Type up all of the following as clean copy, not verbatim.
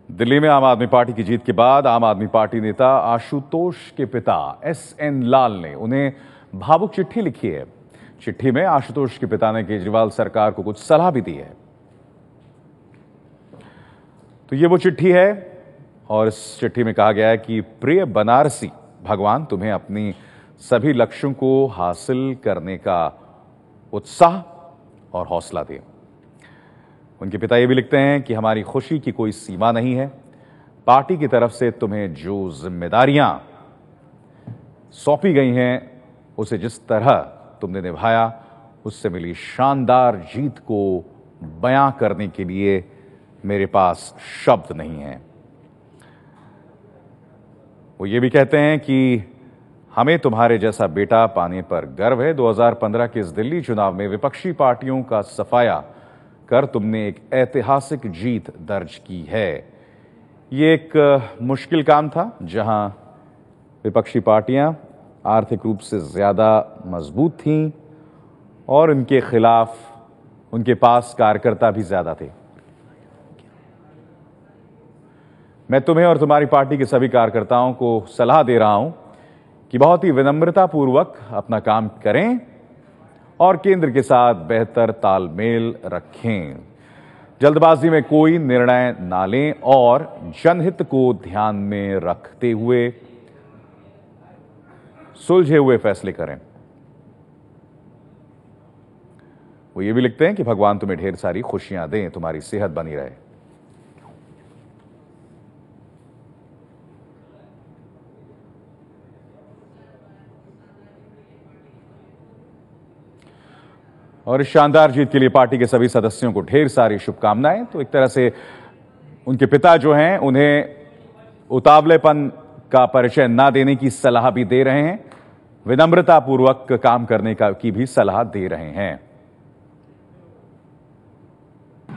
दिल्ली में आम आदमी पार्टी की जीत के बाद आम आदमी पार्टी नेता आशुतोष के पिता एसएन लाल ने उन्हें भावुक चिट्ठी लिखी है। चिट्ठी में आशुतोष के पिता ने केजरीवाल सरकार को कुछ सलाह भी दी है। तो ये वो चिट्ठी है और इस चिट्ठी में कहा गया है कि प्रिय बनारसी, भगवान तुम्हें अपनी सभी लक्ष्यों को हासिल करने का उत्साह और हौसला दे। उनके पिता ये भी लिखते हैं कि हमारी खुशी की कोई सीमा नहीं है। पार्टी की तरफ से तुम्हें जो जिम्मेदारियां सौंपी गई हैं उसे जिस तरह तुमने निभाया, उससे मिली शानदार जीत को बयां करने के लिए मेरे पास शब्द नहीं हैं। वो ये भी कहते हैं कि हमें तुम्हारे जैसा बेटा पाने पर गर्व है। 2015 के इस दिल्ली चुनाव में विपक्षी पार्टियों का सफाया कर तुमने एक ऐतिहासिक जीत दर्ज की है। ये एक मुश्किल काम था, जहां विपक्षी पार्टियां आर्थिक रूप से ज्यादा मजबूत थीं और उनके खिलाफ उनके पास कार्यकर्ता भी ज्यादा थे। मैं तुम्हें और तुम्हारी पार्टी के सभी कार्यकर्ताओं को सलाह दे रहा हूं कि बहुत ही विनम्रतापूर्वक अपना काम करें और केंद्र के साथ बेहतर तालमेल रखें। जल्दबाजी में कोई निर्णय ना लें और जनहित को ध्यान में रखते हुए सुलझे हुए फैसले करें। वो ये भी लिखते हैं कि भगवान तुम्हें ढेर सारी खुशियां दें, तुम्हारी सेहत बनी रहे। और इस शानदार जीत के लिए पार्टी के सभी सदस्यों को ढेर सारी शुभकामनाएं। तो एक तरह से उनके पिता जो हैं उन्हें उतावलेपन का परिचय ना देने की सलाह भी दे रहे हैं, विनम्रतापूर्वक काम करने की भी सलाह दे रहे हैं।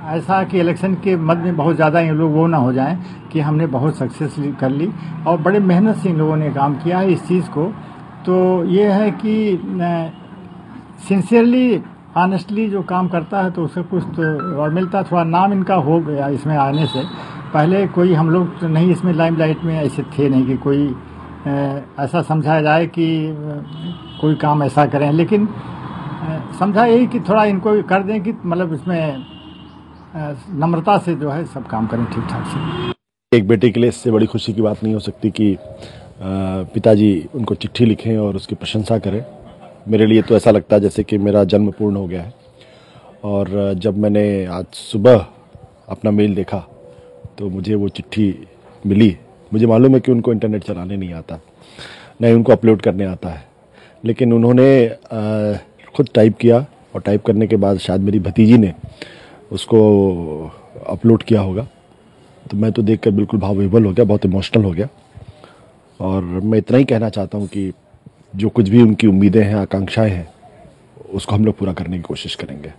ऐसा कि इलेक्शन के मद में बहुत ज़्यादा इन लोग वो ना हो जाएं कि हमने बहुत सक्सेस कर ली और बड़े मेहनत से इन लोगों ने काम किया है इस चीज़ को। तो ये है कि सिंसियरली ऑनेस्टली जो काम करता है तो उसे कुछ तो रिवॉर्ड मिलता। थोड़ा नाम इनका हो गया इसमें आने से पहले। कोई हम लोग तो नहीं इसमें लाइमलाइट में ऐसे थे नहीं कि कोई ऐसा समझाया जाए कि कोई काम ऐसा करें, लेकिन समझा यही कि थोड़ा इनको कर दें कि मतलब इसमें नम्रता से जो है सब काम करें ठीक ठाक से। एक बेटे के लिए इससे बड़ी खुशी की बात नहीं हो सकती कि पिताजी उनको चिट्ठी लिखें और उसकी प्रशंसा करें। मेरे लिए तो ऐसा लगता है जैसे कि मेरा जन्म पूर्ण हो गया है। और जब मैंने आज सुबह अपना मेल देखा तो मुझे वो चिट्ठी मिली। मुझे मालूम है कि उनको इंटरनेट चलाने नहीं आता, नहीं उनको अपलोड करने आता है, लेकिन उन्होंने खुद टाइप किया और टाइप करने के बाद शायद मेरी भतीजी ने उसको अपलोड किया होगा। तो मैं तो देखकर बिल्कुल भावविभोर हो गया, बहुत इमोशनल हो गया। और मैं इतना ही कहना चाहता हूँ कि जो कुछ भी उनकी उम्मीदें हैं, आकांक्षाएं हैं, उसको हम लोग पूरा करने की कोशिश करेंगे।